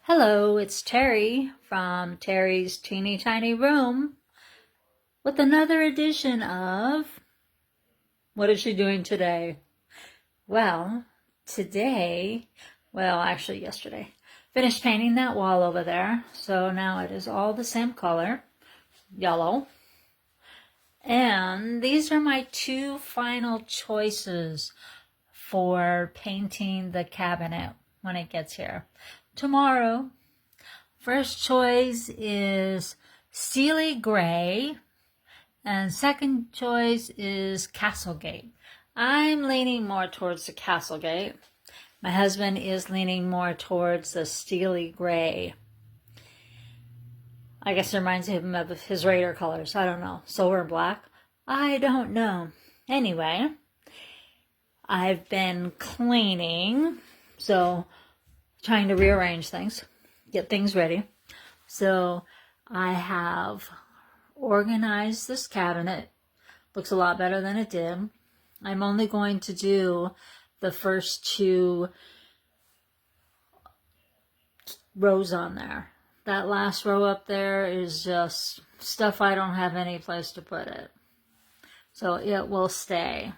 Hello, it's Terry from Terry's Teeny Tiny Room with another edition of What is she doing today? Well, actually yesterday, finished painting that wall over there. So now it is all the same color, yellow. And these are my two final choices for painting the cabinet when it gets here tomorrow. First choice is Steely Gray, and second choice is Castlegate. I'm leaning more towards the Castlegate. My husband is leaning more towards the Steely Gray. I guess it reminds him of his Raider colors. I don't know. Silver and black? I don't know. Anyway, I've been cleaning, so trying to rearrange things, get things ready. So I have organized this cabinet. Looks a lot better than it did. I'm only going to do the first two rows on there. That last row up there is just stuff I don't have any place to put it. So it will stay.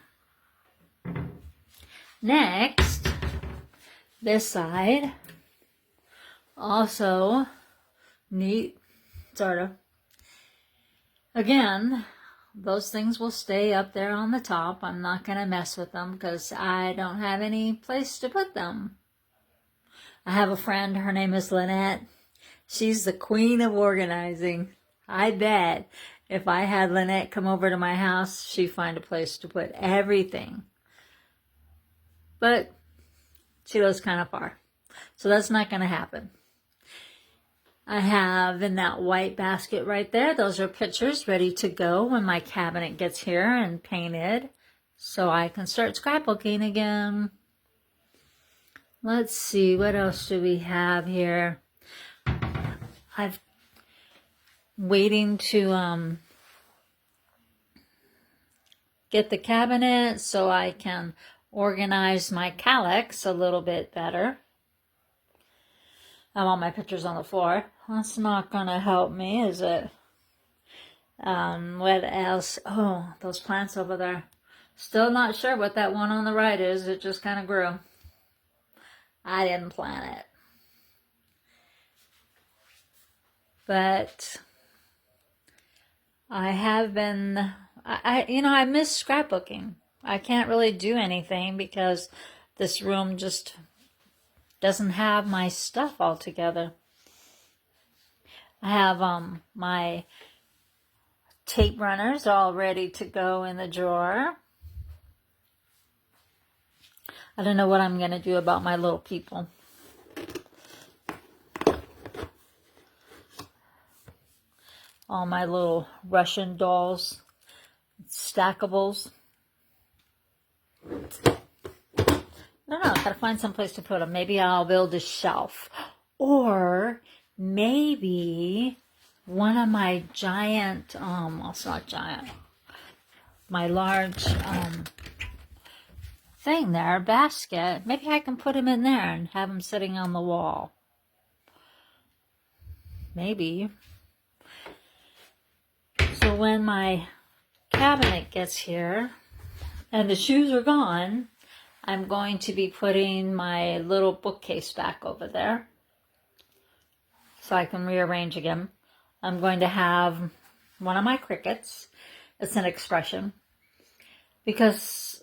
Next, this side, also neat, sort of. Again, those things will stay up there on the top. I'm not going to mess with them because I don't have any place to put them. I have a friend, her name is Lynette. She's the queen of organizing. I bet if I had Lynette come over to my house, she'd find a place to put everything. But she lives kind of far, so that's not going to happen. I have in that white basket right there, those are pictures ready to go when my cabinet gets here and painted, so I can start scrapbooking again. Let's see, what else do we have here? I'm waiting to get the cabinet so I can organize my calyx a little bit better. I want my pictures on the floor. That's not going to help me, is it? What else? Oh, those plants over there. Still not sure what that one on the right is. It just kind of grew. I didn't plant it. But I have been, I miss scrapbooking. I can't really do anything because this room just doesn't have my stuff all together. I have my tape runners all ready to go in the drawer. I don't know what I'm going to do about my little people. All my little Russian dolls, stackables. I gotta find some place to put them. Maybe I'll build a shelf. Or maybe one of my giant, well, it's not giant, my large thing there, basket, maybe I can put them in there and have them sitting on the wall. Maybe. So when my cabinet gets here and the shoes are gone, I'm going to be putting my little bookcase back over there so I can rearrange again. I'm going to have one of my crickets. It's an expression because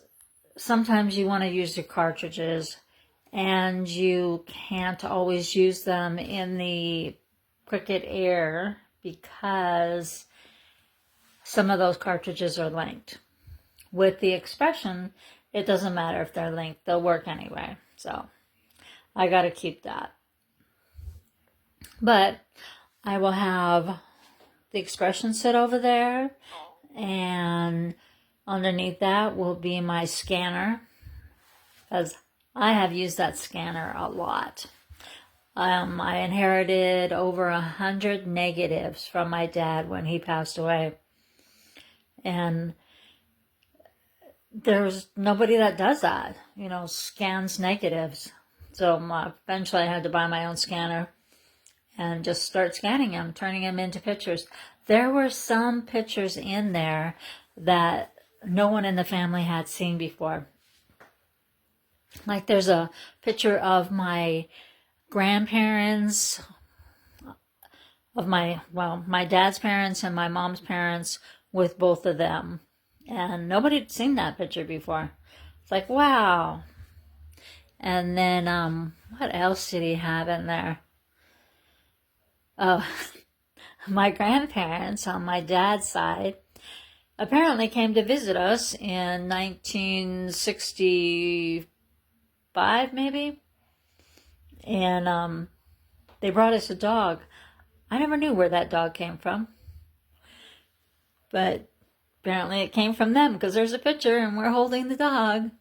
sometimes you want to use your cartridges and you can't always use them in the Cricut Air because some of those cartridges are linked. With the expression, it doesn't matter if they're linked. They'll work anyway. So I got to keep that. But I will have the expression sit over there. And underneath that will be my scanner. Because I have used that scanner a lot. I inherited over 100 negatives from my dad when he passed away. And there's nobody that does that, scans negatives. So eventually I had to buy my own scanner. and just start scanning them, turning them into pictures. There were some pictures in there that no one in the family had seen before. Like there's a picture of my grandparents, of my dad's parents and my mom's parents with both of them. And nobody had seen that picture before. It's like, wow. And then, what else did he have in there? Oh, my grandparents on my dad's side apparently came to visit us in 1965, maybe. And they brought us a dog. I never knew where that dog came from. But apparently it came from them because there's a picture and we're holding the dog.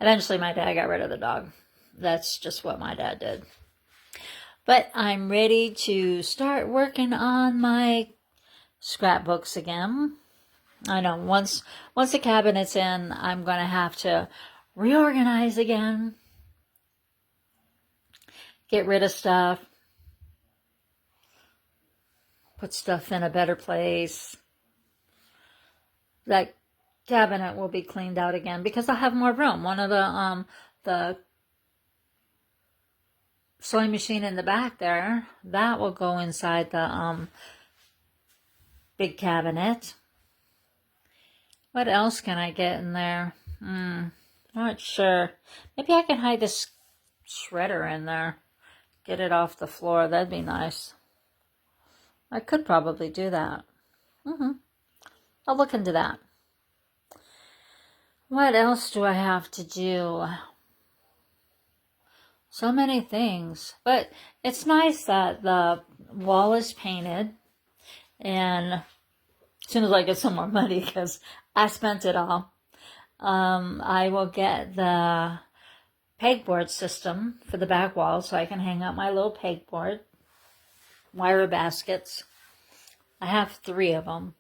Eventually my dad got rid of the dog. That's just what my dad did. But I'm ready to start working on my scrapbooks again. I know once the cabinet's in, I'm going to have to reorganize again. Get rid of stuff. Put stuff in a better place. That cabinet will be cleaned out again because I'll have more room. One of the sewing machine in the back there, that will go inside the big cabinet. What else can I get in there? Not sure. Maybe I can hide this shredder in there. Get it off the floor. That'd be nice. I could probably do that. I'll look into that. What else do I have to do? So many things. But it's nice that the wall is painted. And as soon as I get some more money, because I spent it all, I will get the pegboard system for the back wall so I can hang up my little pegboard. Wire baskets. I have 3 of them.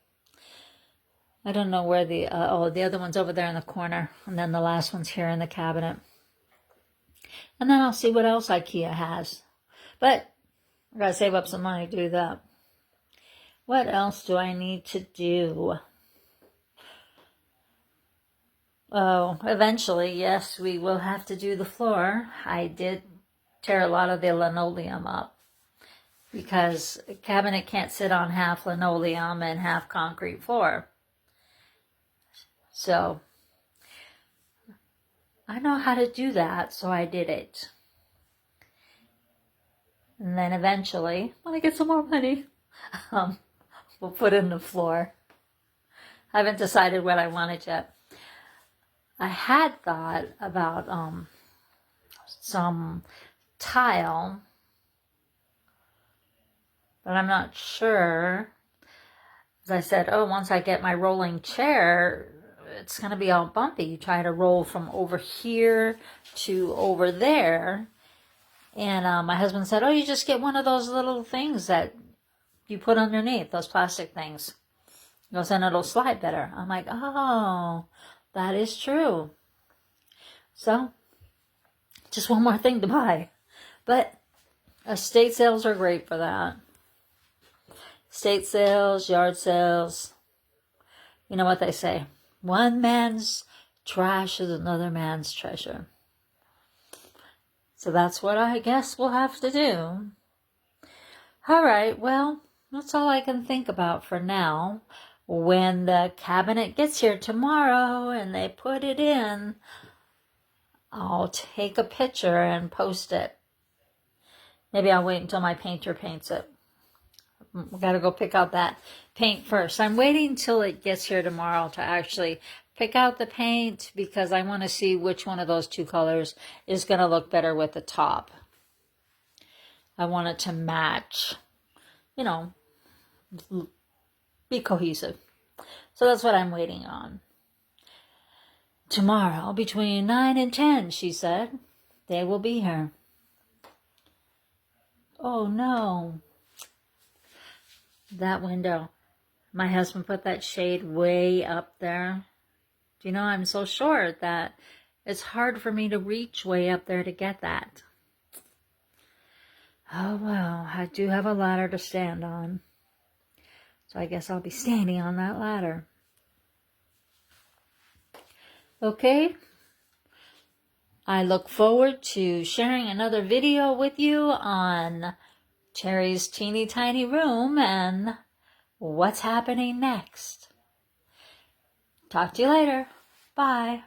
I don't know where the other one's over there in the corner. And then the last one's here in the cabinet. And then I'll see what else IKEA has. But I gotta save up some money to do that. What else do I need to do? Oh, eventually, yes, we will have to do the floor. I did tear a lot of the linoleum up because a cabinet can't sit on half linoleum and half concrete floor. So I know how to do that, so I did it. And then eventually, when I get some more money, we'll put in the floor. I haven't decided what I wanted yet. I had thought about some tile, but I'm not sure. As I said, once I get my rolling chair, it's going to be all bumpy. You try to roll from over here to over there. And my husband said, you just get one of those little things that you put underneath, those plastic things. He goes, and it'll slide better. I'm like, that is true. So, just one more thing to buy. But estate sales are great for that. Estate sales, yard sales. You know what they say. One man's trash is another man's treasure. So that's what I guess we'll have to do. All right, well, that's all I can think about for now. When the cabinet gets here tomorrow and they put it in, I'll take a picture and post it. Maybe I'll wait until my painter paints it. We've got to go pick out that paint first. I'm waiting till it gets here tomorrow to actually pick out the paint because I want to see which one of those 2 colors is going to look better with the top. I want it to match, be cohesive. So that's what I'm waiting on. Tomorrow, between 9 and 10, she said, they will be here. Oh no. That window. My husband put that shade way up there. Do you know, I'm so short that it's hard for me to reach way up there to get that. Oh well, I do have a ladder to stand on. So I guess I'll be standing on that ladder. Okay. I look forward to sharing another video with you on Cherry's teeny tiny room and what's happening next. Talk to you later. Bye.